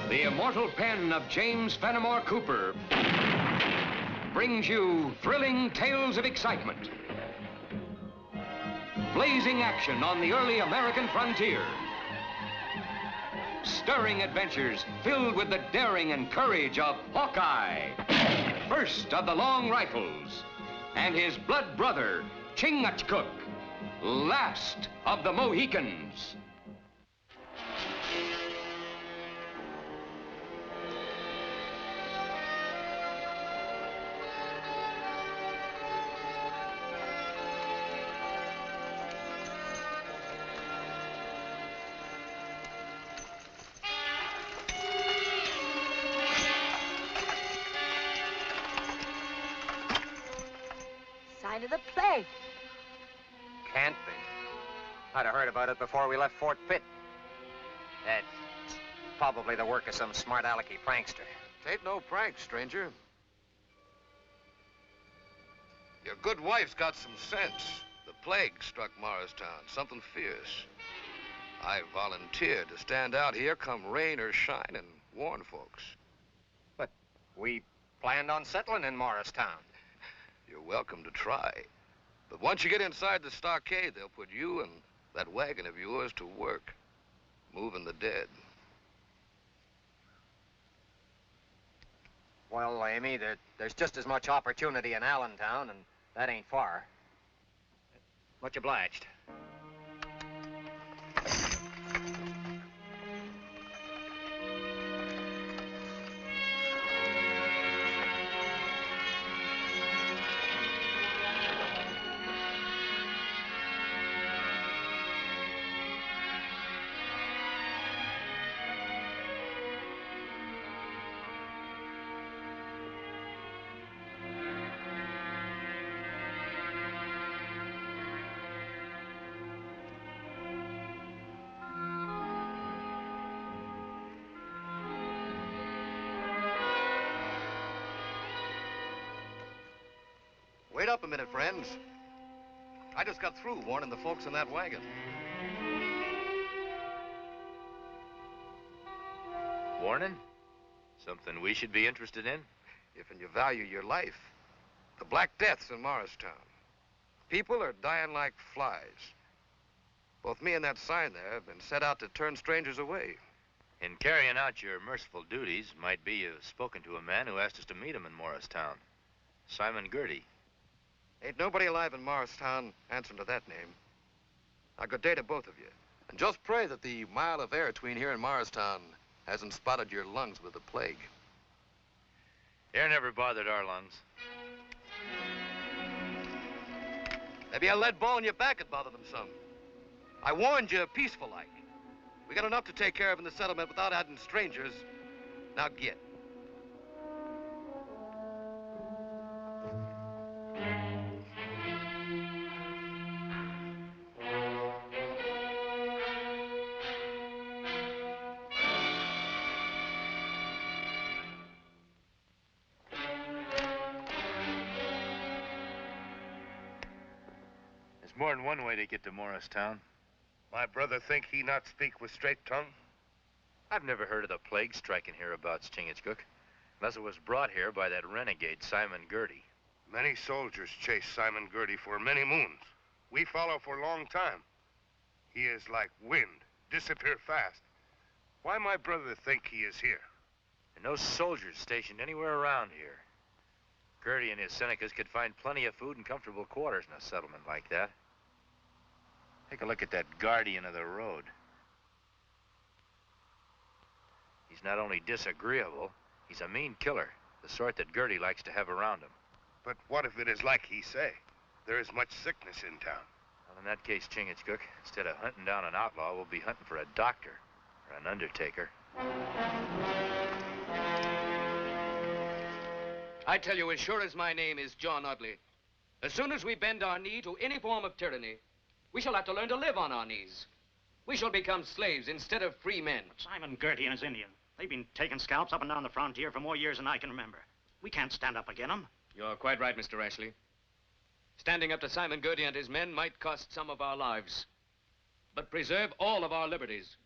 The immortal pen of James Fenimore Cooper brings you thrilling tales of excitement, blazing action on the early American frontier, stirring adventures filled with the daring and courage of Hawkeye, first of the long rifles, and his blood brother, Chingachgook, last of the Mohicans. Sign of the plague. Can't be. I'd have heard about it before we left Fort Pitt. That's probably the work of some smart alecky prankster. It ain't no prank, stranger. Your good wife's got some sense. The plague struck Morristown, something fierce. I volunteered to stand out here come rain or shine and warn folks. But we planned on settling in Morristown. You're welcome to try. But once you get inside the stockade, they'll put you and that wagon of yours to work, moving the dead. Well, Amy, there's just as much opportunity in Allentown, and that ain't far. Much obliged. Wait up a minute, friends. I just got through warning the folks in that wagon. Warning? Something we should be interested in? If you value your life, the Black Death's in Morristown. People are dying like flies. Both me and that sign there have been set out to turn strangers away. In carrying out your merciful duties, might be you've spoken to a man who asked us to meet him in Morristown. Simon Girty. Ain't nobody alive in Morristown answering to that name. Now, good day to both of you. And just pray that the mile of air between here and Morristown hasn't spotted your lungs with the plague. Air never bothered our lungs. Maybe a lead ball in your back would bother them some. I warned you peaceful-like. We got enough to take care of in the settlement without adding strangers. Now get. There's more than one way to get to Morristown. My brother think he not speak with straight tongue? I've never heard of the plague striking hereabouts, Chingachgook, unless it was brought here by that renegade Simon Girty. Many soldiers chase Simon Girty for many moons. We follow for a long time. He is like wind, disappear fast. Why my brother think he is here? And no soldiers stationed anywhere around here. Girty and his Senecas could find plenty of food and comfortable quarters in a settlement like that. Take a look at that guardian of the road. He's not only disagreeable, he's a mean killer, the sort that Girty likes to have around him. But what if it is like he say? There is much sickness in town. Well, in that case, Chingachgook, instead of hunting down an outlaw, we'll be hunting for a doctor or an undertaker. I tell you, as sure as my name is John Audley, as soon as we bend our knee to any form of tyranny, we shall have to learn to live on our knees. We shall become slaves instead of free men. Simon Girty and his Indian, they've been taking scalps up and down the frontier for more years than I can remember. We can't stand up against them. You're quite right, Mr. Ashley. Standing up to Simon Girty and his men might cost some of our lives. but preserve all of our liberties.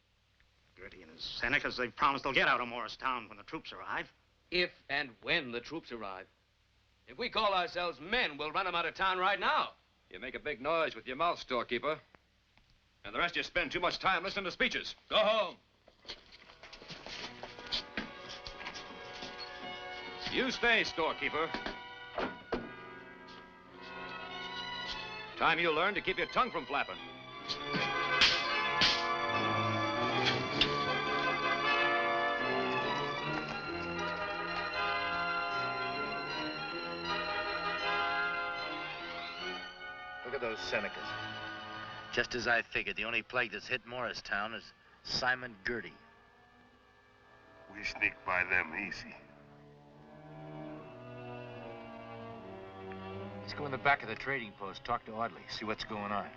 Gertie and his Senecas, they've promised they'll get out of Morristown when the troops arrive. If and when the troops arrive. If we call ourselves men, we'll run them out of town right now. You make a big noise with your mouth, storekeeper. And the rest of you spend too much time listening to speeches. Go home. You stay, storekeeper. Time you learn to keep your tongue from flapping. Look at those Senecas. Just as I figured, the only plague that's hit Morristown is Simon Gertie. We sneak by them easy. Let's go in the back of the trading post, talk to Audley, see what's going on.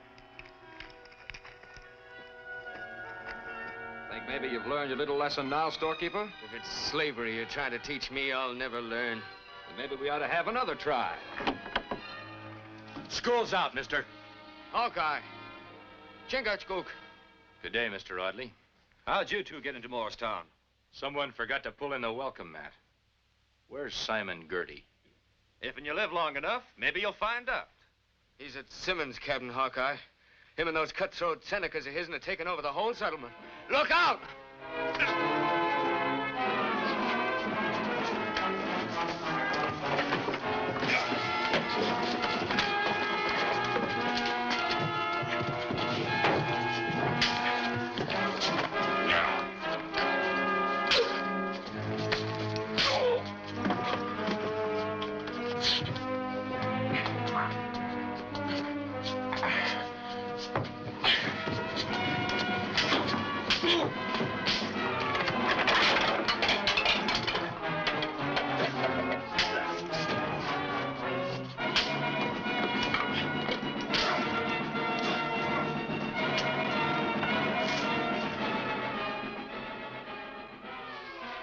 Think maybe you've learned your little lesson now, storekeeper? If it's slavery you're trying to teach me, I'll never learn. Then maybe we ought to have another try. School's out, mister. Hawkeye. Chingachgook. Good day, Mr. Audley. How'd you two get into Morristown? Someone forgot to pull in the welcome mat. Where's Simon Gertie? If and you live long enough, maybe you'll find out. He's at Simmons' cabin, Hawkeye. Him and those cutthroat Senecas of his are taking over the whole settlement. Look out!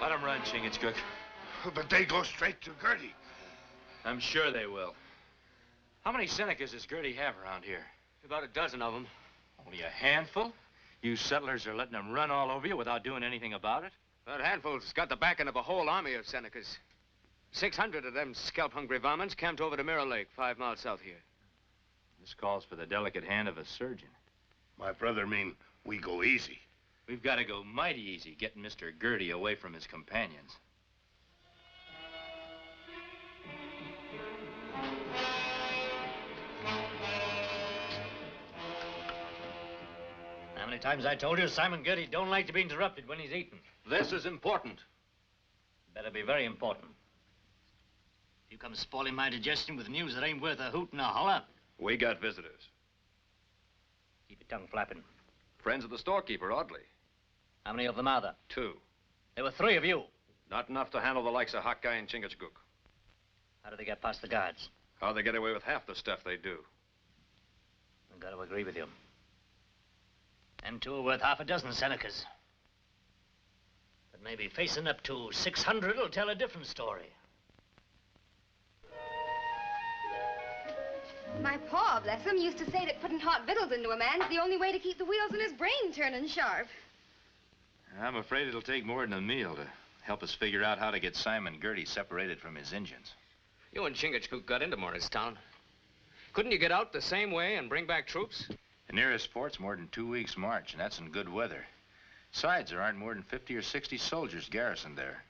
Let them run, Chingachgook. But they go straight to Gertie. I'm sure they will. How many Senecas does Gertie have around here? About a dozen of them. Only a handful? You settlers are letting them run all over you without doing anything about it? That handful's got the backing of a whole army of Senecas. 600 of them scalp-hungry varmints camped over to Mirror Lake, 5 miles south here. This calls for the delicate hand of a surgeon. My brother mean we go easy. We've got to go mighty easy getting Mr. Gertie away from his companions. How many times I told you Simon Gertie don't like to be interrupted when he's eating? This is important. Better be very important. If you come spoiling my digestion with news that ain't worth a hoot and a holler, We got visitors. keep your tongue flapping. Friends of the storekeeper, Audley. How many of them are there? 2. There were 3 of you. Not enough to handle the likes of Hawkeye and Chingachgook. How do they get past the guards? How'd they get away with half the stuff they do? I've got to agree with you. Them 2 are worth half a dozen Senecas. But maybe facing up to 600 will tell a different story. My pa, bless him, used to say that putting hot victuals into a man's the only way to keep the wheels in his brain turning sharp. I'm afraid it'll take more than a meal to help us figure out how to get Simon Gertie separated from his Injuns. You and Chingachgook got into Morristown. Couldn't you get out the same way and bring back troops? The nearest fort's more than 2 weeks' march, and that's in good weather. Besides, there aren't more than 50 or 60 soldiers garrisoned there.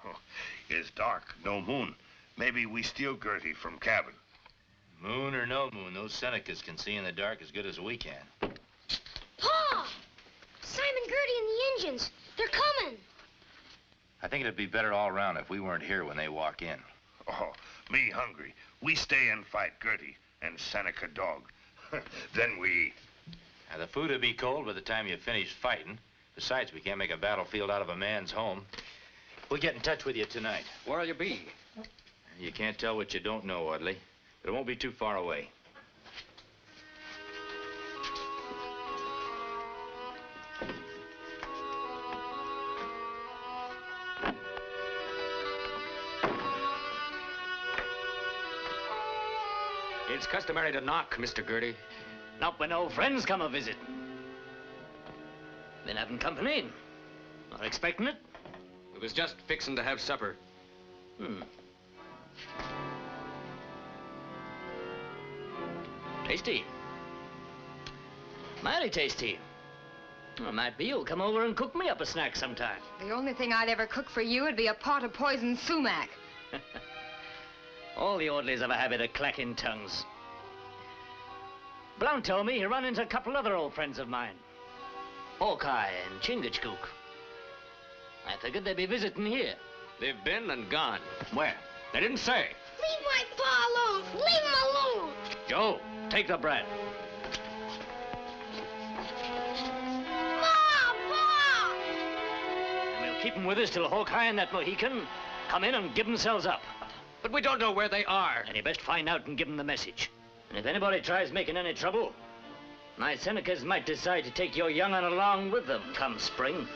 Oh, it's dark, no moon. Maybe we steal Gertie from cabin. Moon or no moon, those Senecas can see in the dark as good as we can. Pa! Simon Gertie and the Injuns. They're coming. I think it'd be better all around if we weren't here when they walk in. Oh, me hungry. We stay and fight Gertie and Seneca dog. Then we eat. Now, the food will be cold by the time you finish fighting. Besides, we can't make a battlefield out of a man's home. We'll get in touch with you tonight. Where'll you be? You can't tell what you don't know, Audley. But it won't be too far away. It's customary to knock, Mr. Gertie. Not when old friends come a visit. Been having company? Not expecting it? We was just fixing to have supper. Tasty. Mighty tasty. Well, might be you'll come over and cook me up a snack sometime. The only thing I'd ever cook for you would be a pot of poisoned sumac. All the orderlies have a habit of clacking tongues. Blount told me he run into a couple other old friends of mine. Hawkeye and Chingachgook. I figured they'd be visiting here. They've been and gone. Where? They didn't say. Leave my pa alone. Leave him alone. Joe, take the bread. Pa! And we'll keep them with us till Hawkeye and that Mohican come in and give themselves up. But we don't know where they are. And you best find out and give them the message. And if anybody tries making any trouble, my Senecas might decide to take your young'un along with them come spring.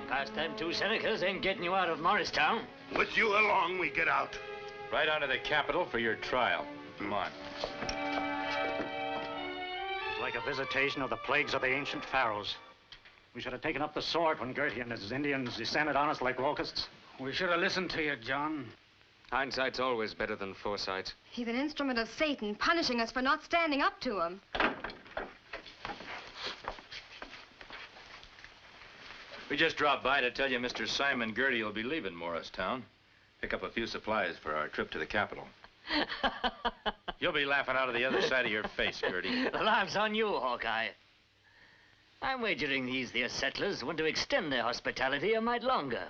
Past them two Senecas ain't getting you out of Morristown. With you along, we get out. Right on to the capital for your trial. Come on. It's like a visitation of the plagues of the ancient pharaohs. We should have taken up the sword when Gertie and his Indians descended on us like locusts. We should have listened to you, John. Hindsight's always better than foresight. He's an instrument of Satan, punishing us for not standing up to him. We just dropped by to tell you Mr. Simon Gertie will be leaving Morristown. Pick up a few supplies for our trip to the capital. You'll be laughing out of the other side of your face, Gertie. The laugh's on you, Hawkeye. I'm wagering these there settlers want to extend their hospitality a mite longer.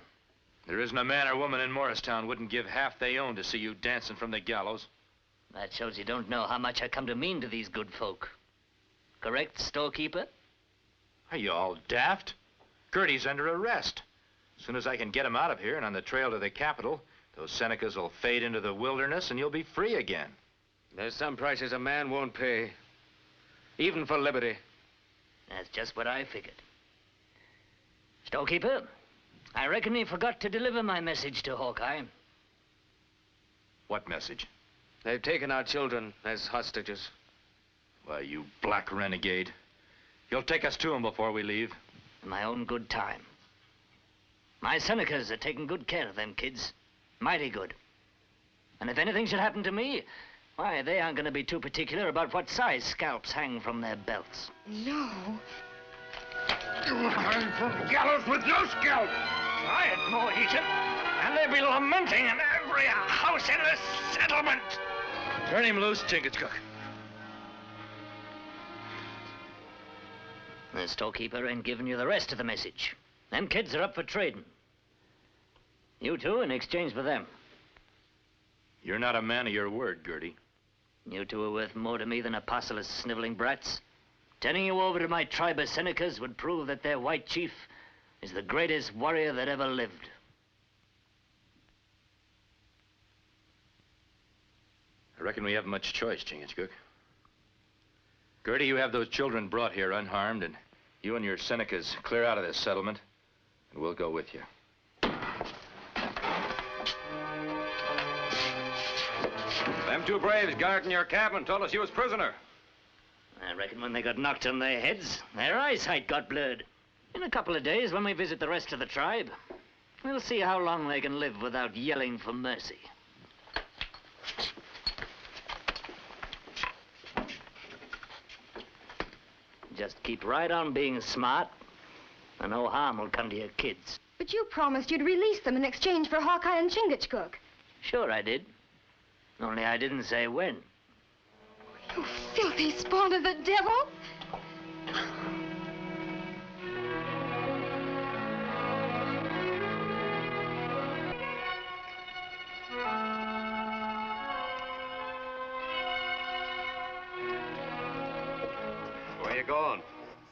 There isn't a man or woman in Morristown wouldn't give half they own to see you dancing from the gallows. That shows you don't know how much I come to mean to these good folk. Correct, storekeeper? Are you all daft? Gertie's under arrest. As soon as I can get him out of here and on the trail to the capital, those Senecas will fade into the wilderness and you'll be free again. There's some prices a man won't pay, even for liberty. That's just what I figured. Storekeeper, I reckon he forgot to deliver my message to Hawkeye. What message? They've taken our children as hostages. Why, you black renegade. You'll take us to him before we leave. In my own good time. My Senecas are taking good care of them kids. Mighty good. And if anything should happen to me, why, they aren't going to be too particular about what size scalps hang from their belts. No. You hang from the gallows with no scalp. Try it, Mohican, and they'll be lamenting in every house in the settlement. Turn him loose, Chingachgook. The storekeeper ain't giving you the rest of the message. Them kids are up for trading. You two in exchange for them. You're not a man of your word, Gertie. You two are worth more to me than a parcel of sniveling brats. Turning you over to my tribe of Senecas would prove that their white chief is the greatest warrior that ever lived. reckon we haven't much choice, Chingachgook. Gertie, you have those children brought here unharmed, and you and your Senecas clear out of this settlement, and we'll go with you. Them two braves guarding your cabin told us you was prisoner. I reckon when they got knocked on their heads, their eyesight got blurred. In a couple of days, when we visit the rest of the tribe, we'll see how long they can live without yelling for mercy. Just keep right on being smart, and no harm will come to your kids. But you promised you'd release them in exchange for Hawkeye and Chingachgook. Sure I did. Only I didn't say when. You filthy spawn of the devil! Where you going?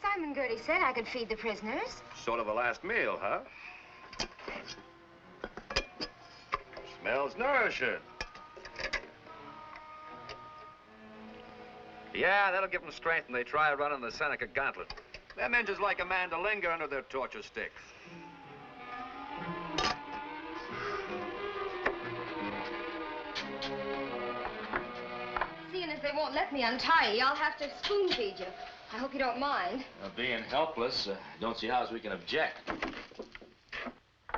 Simon Gertie said I could feed the prisoners. Sort of a last meal, huh? Smells nourishing. Yeah, that'll give them strength when they try running the Seneca gauntlet. Them Injuns like a man to linger under their torture sticks. Seeing as they won't let me untie you, I'll have to spoon feed you. I hope you don't mind. Being helpless, don't see how we can object.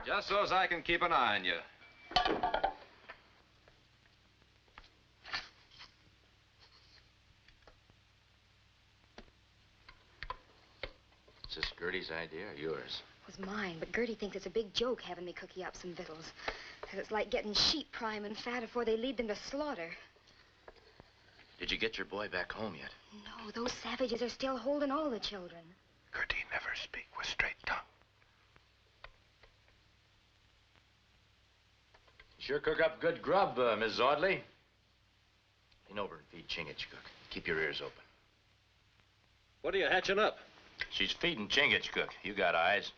Just so as I can keep an eye on you. Is this Gertie's idea or yours? It was mine, but Gertie thinks it's a big joke having me cook you up some victuals. Says it's like getting sheep prime and fat before they lead them to slaughter. Did you get your boy back home yet? No, those savages are still holding all the children. Gertie never speak with straight tongue. Sure cook up good grub, Miss Audley. Lean over and feed Chingachgook. Keep your ears open. What are you hatching up? She's feeding Chingachgook. You got eyes.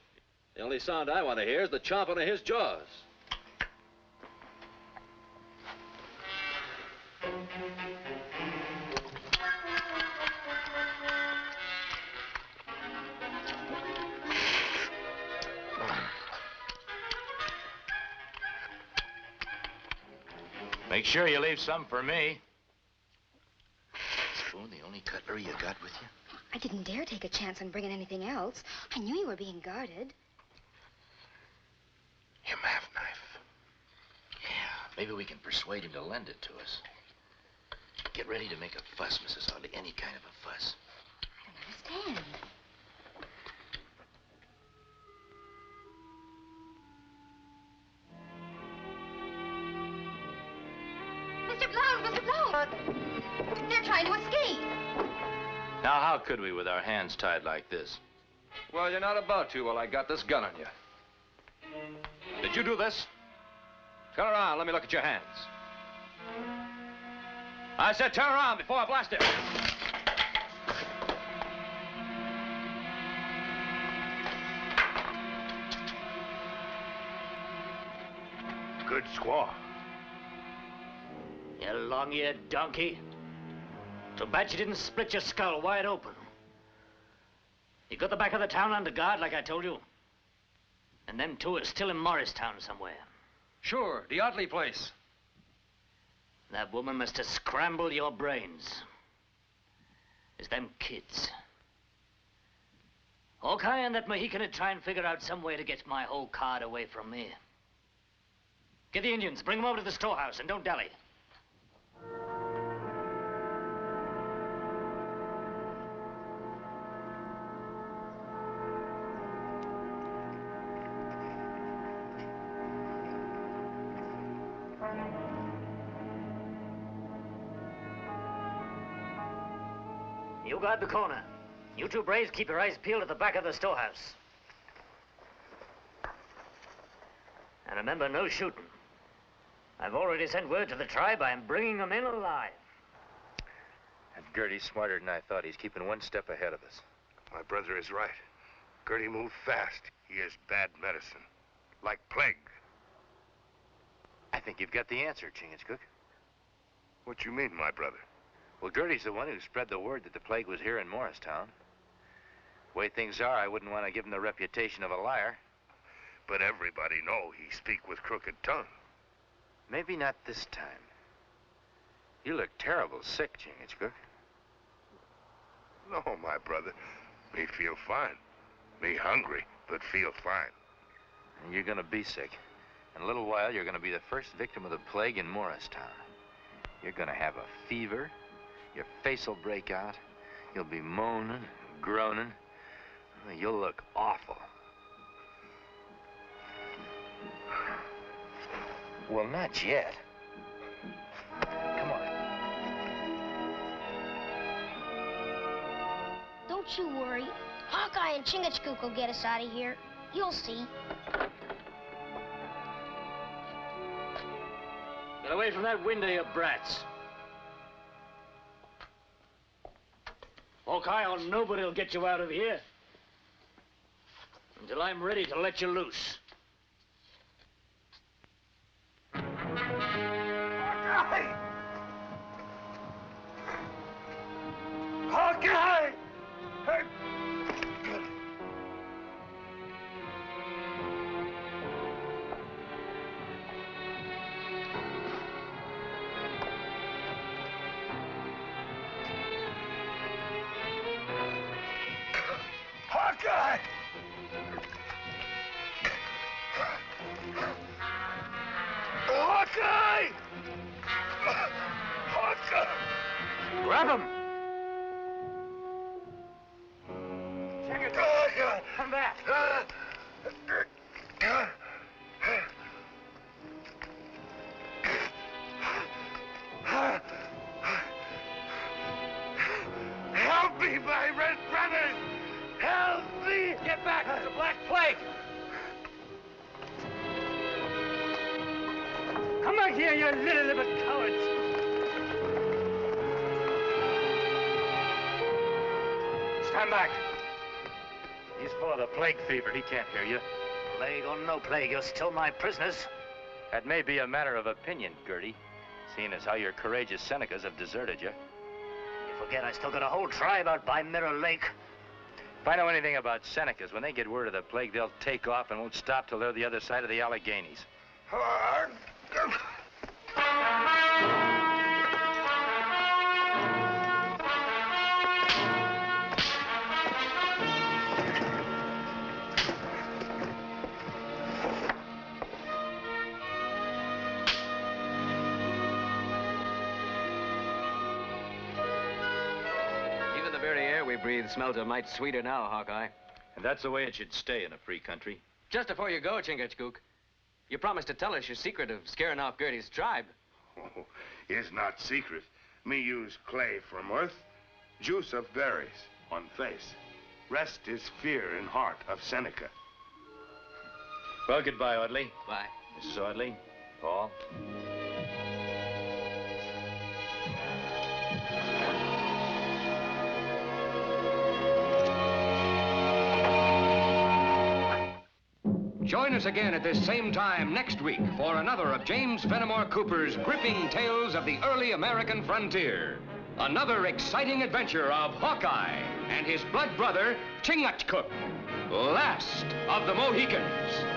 The only sound I want to hear is the chomping of his jaws. Make sure you leave some for me. Spoon, the only cutlery you got with you? I didn't dare take a chance on bringing anything else. I knew you were being guarded. Him have knife. Yeah, maybe we can persuade him to lend it to us. Get ready to make a fuss, Mrs. Audley. Any kind of a fuss. I don't understand. Mr. Blount! Mr. Blount! They're trying to escape. Now, how could we with our hands tied like this? Well, you're not about to while I got this gun on you. Did you do this? Turn around. Let me look at your hands. I said turn around before I blast it. Good squaw. You long-eared donkey. Too bad you didn't split your skull wide open. You got the back of the town under guard, like I told you. And them two are still in Morristown somewhere. Sure, the Otley place. That woman must have scrambled your brains. It's them kids. Hawkeye and that Mohican would try and figure out some way to get my whole card away from me. Get the Indians, bring them over to the storehouse, and don't dally. You guard the corner. You two braves keep your eyes peeled at the back of the storehouse. And remember, no shooting. I've already sent word to the tribe I'm bringing them in alive. And Gertie's smarter than I thought. He's keeping one step ahead of us. My brother is right. Gertie moved fast. He is bad medicine. Like plague. I think you've got the answer, Chingachgook. What you mean, my brother? Well, Gertie's the one who spread the word that the plague was here in Morristown. The way things are, I wouldn't want to give him the reputation of a liar. But everybody know he speak with crooked tongue. Maybe not this time. You look terrible sick, Chingachgook. No, my brother. Me feel fine. Me hungry, but feel fine. And you're gonna be sick. In a little while, you're gonna be the first victim of the plague in Morristown. You're gonna have a fever. Your face will break out. You'll be moaning and groaning. You'll look awful. Well, not yet. Come on. Don't you worry. Hawkeye and Chingachgook will get us out of here. You'll see. Get away from that window, you brats. Hawkeye or nobody will get you out of here until I'm ready to let you loose. Hawkeye! Hawkeye! Hawkeye! Hawkeye! Hawkeye! Grab him! Come back! Help me, my red brothers! Help me! Get back! It's a black plague! Come back here, you little bit cowards! Stand back. He's full of the plague fever. He can't hear you. Plague or no plague, you're still my prisoners. That may be a matter of opinion, Gertie, seeing as how your courageous Senecas have deserted you. You forget I still got a whole tribe out by Mirror Lake. If I know anything about Senecas, when they get word of the plague, they'll take off and won't stop till they're the other side of the Alleghenies. Even the very air we breathe smells a mite sweeter now, Hawkeye. And that's the way it should stay in a free country. Just before you go, Chingachgook, you promised to tell us your secret of scaring off Gertie's tribe. Oh, it's not secret. Me use clay from earth, juice of berries on face. Rest is fear in heart of Seneca. Well, goodbye, Audley. Bye. Mrs. Audley, Paul. Join us again at this same time next week for another of James Fenimore Cooper's gripping tales of the early American frontier. Another exciting adventure of Hawkeye and his blood brother, Chingachgook, last of the Mohicans.